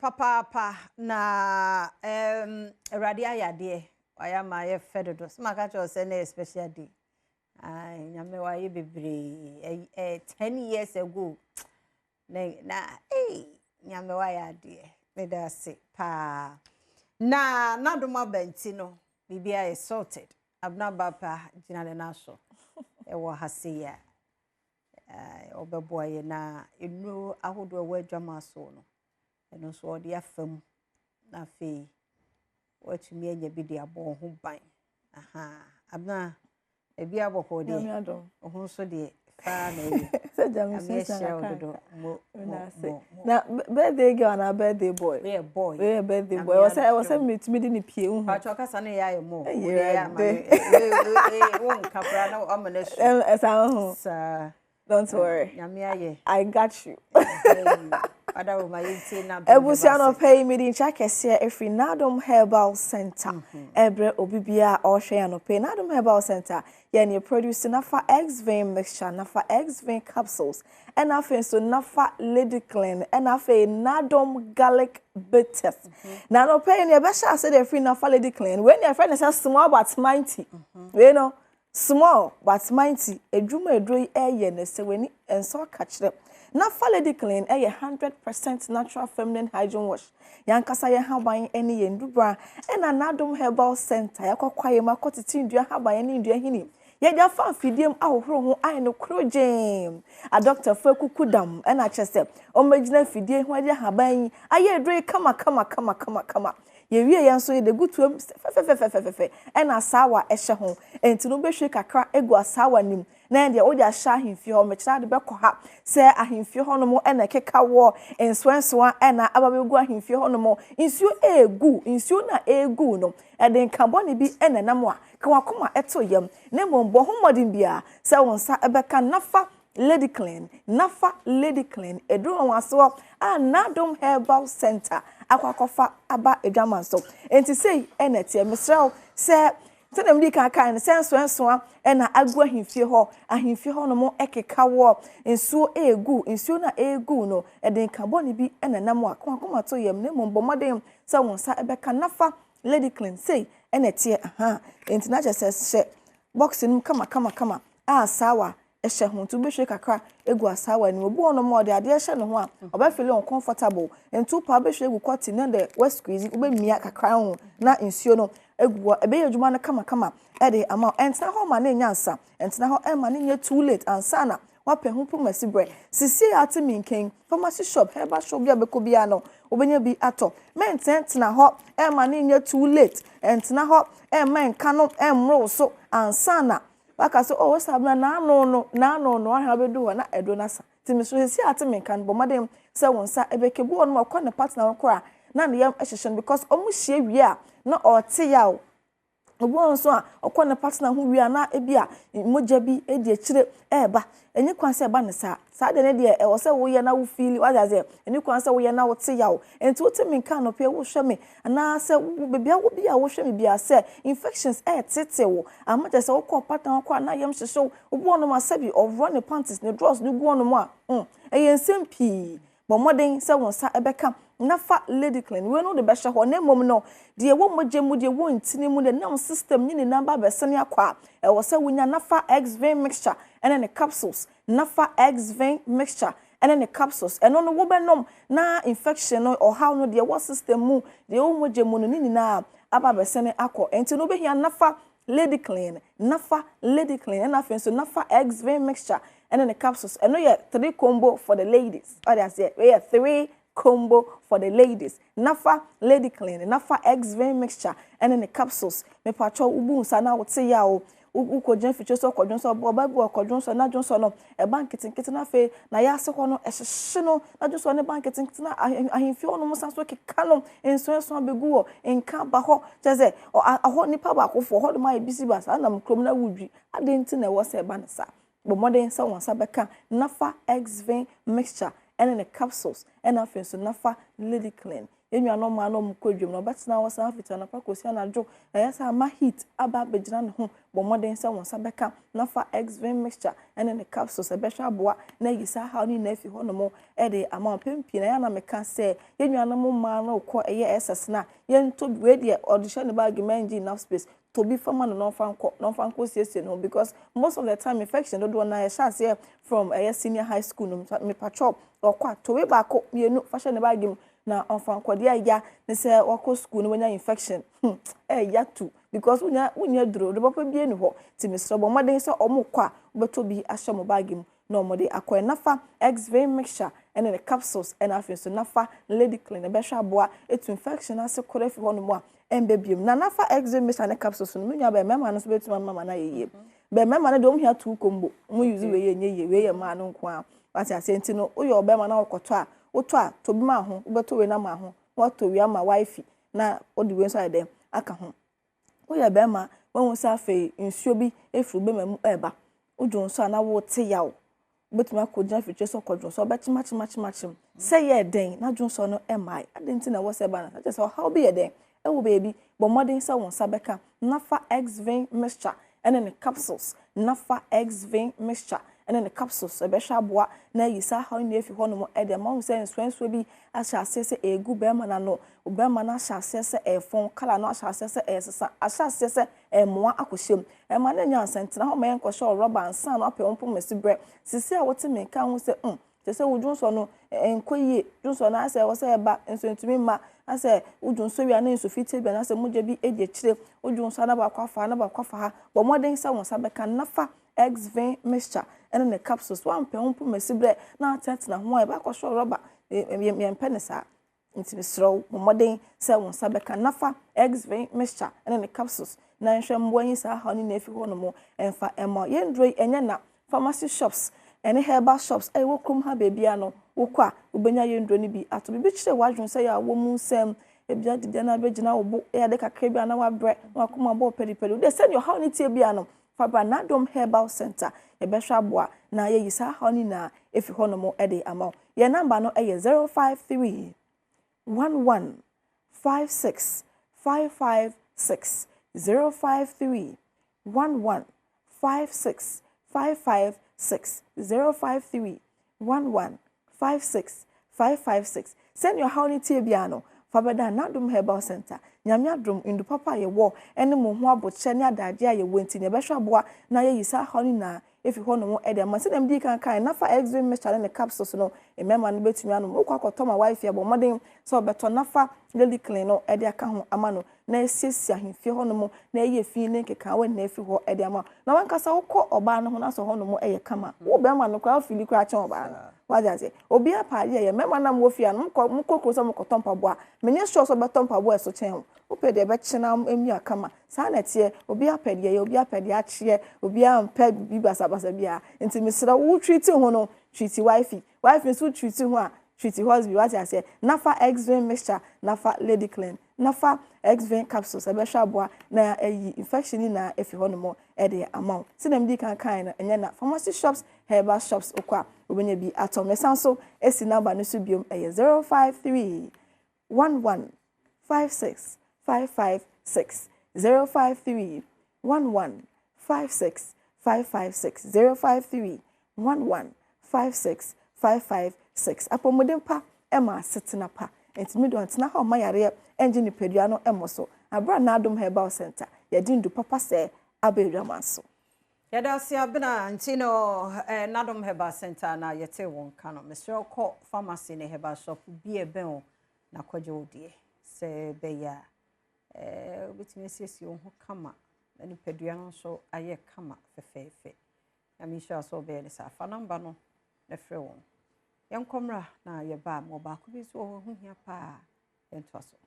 papa na radia yade waya ma ye fedodo so maka cho say na special day ai nyame wa ye bebre 10 years ago na nyame wa yade me da se pa na Nadom abenti no bibia is sorted abna bapa jinale na so e wo hase ya obebo ye na enu ahodo wa adwama so no eno so odi afam na fe watumi anya bi de abo ho ban abna ebi aboko de ho so de fa na yi se jamu sana na birthday girl na birthday boy we boy birthday boy was meet me di ni pie hu pa choka sana ya ye mo ya ma won kapra na amana su esa hu don't worry I got you Ebusiano pay me din cha kese every Nadom Herbal Center. Ebre obibia or share no pay Nadom Herbal Center. Yani produce nafa X vein mixture, nafa X vein capsules, and afen so nafa lady clean, and afe Nadom garlic bitters. Now no pay ni ebesha say the free nafa lady clean. When your friend say small but mighty, you know, small but mighty. Ejuma edroi eye ne se weni enso catch them. Nafa lady clean 100% natural feminine hygiene wash. Yankasa ye haban any yendubra and Nadom Herbal Center. Yakwaye makoti ndua haban any ndua hini. Ye dia fan fidiem ahoro ho ai no krojem. A doctor Faku Kudam and a chese. O magina fidie ho dia haban aye dre kama. Ye wie yanso ye de gutu fe and asawa ehye ho. Enti no behwe kakra egu asawa nim. Na ndia o dia sha ahemfie ho mechira de bekọ ha se ahemfie ho no mo na keka wo enswensoa na ababegu ahemfie ho no mo nsuo na egu no e de carbon bi na nam a ka wakoma eto yam na mombo ho modin bia se wonsa ebeka nafa lady clean edu wanso Nadom Herbal Center akwakofa aba edwaman so enti sei na tie mesrel se Tell me can sense when and agua ahemfie ho no mo ekeka wo nsuo nsuo na no e den carbon bi na nam akoma to yam na mombo modem se wonsa ebeka nafa lady clean say na tie enti na just box num kama sawa ehye ho to behwe kakra egu asawa ni obu ono mo de ade ehye no ho a oba feel uncomfortable enti pa behwe egu kwati na the west squeeze oba mia kakra ho na nsuo no egu ebe yedwuma na kama ede ama entina ho ma na nyansa entina ho ma na nye too late ansana wape ho pumasi bre sisi ati minken pharmacy shop herbal shop bia beko bia no obenya bi ato mententina ho ma na nye too late entina ho ma nka no emro so ansana baka so o sabna na no ha bedu na edo na sa timi so sisi ati minkan bo madem se wonsa ebekebu on ma kwa na partner kora na ne yam ehyehyem because omu hie wi a na ote yawo obo nso a okwana partner ho wi a na ebia moja bi edi akire eba enyi kwanse eba ne sa de ne de e wo se wo ye na wo feel wa zaze enyi kwanse wo ye na wo te yawo enti wo te minka no pe wo hwe me na se bebia wo bia wo hwe me bia se infections tete wo amata se wo ko partner ko na yam hyehyɛ obo no ma sabi of run panties ne drawers ne gu no mo a ensem pi bo modern se wonsa ebeka nafa lady clean we no de be hye ho na mom no de wo moje mu de wo ntini mu de nam system ni number be sene akwa e wo se wonya nafa X vein mixture and the capsules nafa X vein mixture and then the capsules and no wo be nom na infection no or how no de wo system mu de wo moje mu no ni na aba be sene akọ enti no be hia nafa lady clean and afen so nafa X vein mixture and then the capsules and no yeah 3 combo for the ladies or that's it we have 3 combo for the ladies nafa lady clean nafa X vein mixture and then the capsules me pacho ubu nsa na wote ya o ukojen ficho so kodwon so obabu okodwon so na dwon so no e banketin na fe na ya se ho no ehye no na dwon so ne banketin na ahemfi ho no musa so keka no enso abegu wo enka ba ho cheze aho nipa ba akofo ho do ma ebisi ba sa na mkrom na wudwi adenti na wo se ba ne sa bo modern sa won sa beka nafa X vein mixture and in the capsules and afen so nafa lady clean enwa no ma no mkodwem no betena wo san afita na pakosi anajo yesa ma heat aba begina ne ho bo moden se won sa beka na fa X-Vein mixture ene ne capsules ebehwa aboa na yisa ha ni na afi ho no mo e de ama pempi na ya na meka se enwa no ma no ko eye SS na yen to we de audition ne bag manji enough space to be for man no fanko siesie no because most of the time infection do na ya chance here from senior high school no me patrol or kwa to we back mienu fashion ne bag na onfanko de ya ne se wako school no wanya infection ya tu because unya duro do papa bi enu ho ti misro bo moden se omukwa obeto bi ahye mo bag mu no mo de akwa nafa X-Vein mixture and the capsules and afin so nafa lady clean e behwa aboa etu infection ase kore fi ho no mo a embebiem na nafa X-Vein mixture and capsules no nya ba mema no so betu mama na yeye be mema na de omhia tu kombo mu use we ye nyeye we ye ma no nko a wati asenti no uyo obema na okoto a woto a to bi ma ho obeto we na ma ho woto wi ama wifi na odi we so ade aka ho uyo bema won sa fe nsuo bi efuru be mamu eba ujo so na wo te yawo betuma kodja fiche so kodjo so betima chimachim say ye den na dwon so no emai adenti na wo se ba na say how be ye den e wo baby but modern say won sabeka nafa X-Vein mixture and then the capsules nafa X-Vein mixture and then the capsules e be hwa boa na yisa how ni efi ho no mo e de ma say nswenso bi asha asese egu be ma na no be ma na asha asese e fon kala no asha asese e sesa asha asese e moa akoshem e ma na nya asentena ho ma enko show rubber ansa no apɛ ompo mesibre sisi a wote me ka ho se se wudwunso no enkoyie dwunso na ase wo se ba nsentumi ma ase wudwunso wi ana nsofite bi na ase mugye bi edi kire wudwunso na ba kwafa ha bo moden sa won sa beka nafa X-Vein mixture and the capsules one pe ompo mesibre na atentena ho e ba kwa show rubber me penisa ntimi srow moden se won sa beka nafa X-Vein mixture and the capsules na nhwe mbo yin sa ha ni na efi ho no mo emfa ema yendro enye na pharmacy shops any herbal shops e wokum ha bebia no wokwa ubenya yendro ni bi ato bi kire wadwon se ya wo mu nsem ebia dide na begina wo bo e de kakra bia na wabre wakoma bo periperi de send your how ni tie bia no fabra Nadom Herbal Center e behwa aboa na ye yisa ha ni na efi ho no mo e de ama ye number no e 053 11 56 556 053 11 56 556 053 11 56 556 send your honey tea biano fabeda Nadom Herbal Center nyame adom indu papa ye wo ene mo ho aboche ne adade a ye wenti ne behwa boa na ye yisa honey na efi ho no mo e de ma se dem di kan nafa X-Vein mixture ne capsules no e mema no betumi anu mo kwa kotoma wife ya bo modern so beto nafa lady clean no e de aka ho ama no na esiesia ahemfie ho no mo na eye fi ne keka we na efi ho e de ama na wankasa wokọ oba no ho na so ho no mo eye kama wo be ma no kwa afili kwa cha oba no wajaze obi apa ye mema na mo fi anu mo kokro so mo kotompa bo a menye sure so betompa bo eso chen ope de be chena emi akama sa na tie obi apede ye obi apede achie obi ampa bi basabasa bia enti misra wo treat ho no treat wife so treat ho a treat husband what I say nafa X-Vein mixture nafa lady clean nafa X-Vein capsules ebehwa aboa na infection na efi ho no mo e de amount sinem di kan na enye na pharmacy shops herbal shops okwa obenya bi atom esanso esi number no so biom e 053 11 56 556 053 11 56 556 053 11 56 556 apomodem pa ema setena pa entimi do antena ha mayare engine pedua no emoso abra Nadom Herbal Center yadindu papa se abedwamanso yada si abena ntino Nadom Herbal Center na yete won kano mesro ko pharmacy ne herbal shop bi ebe o na kwaje odie se beya obitimi siesie ho kama na pedua no so aye kama fefefe na mi sure so be ne sa fa number no na frɛ won yankomra na ye ba mo ba ko bi so ho hia pa ento so